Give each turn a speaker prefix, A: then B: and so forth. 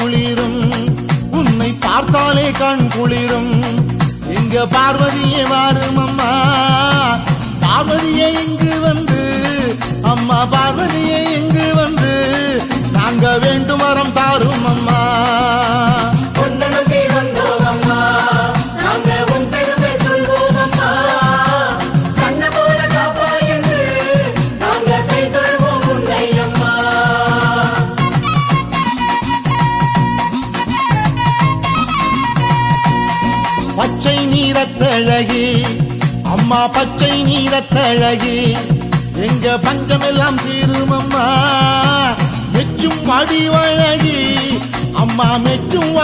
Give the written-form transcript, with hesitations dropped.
A: குளிரும், உன்னை பார்த்தாலே கண் குளிரும். இங்க பார்வதியே வாரும் அம்மா, பார்வதியே இங்கு வந்து, அம்மா பார்வதியே இங்கு வந்து, நாங்க வேண்டும் வரம் தாரும் அம்மா. பச்சை நீரத்தழகி அம்மா, பச்சை நீரத்தழகி, எங்க பஞ்சமெல்லாம் தீரும் அம்மா. மெச்சும் வடிவழகி அம்மா, மெச்சும்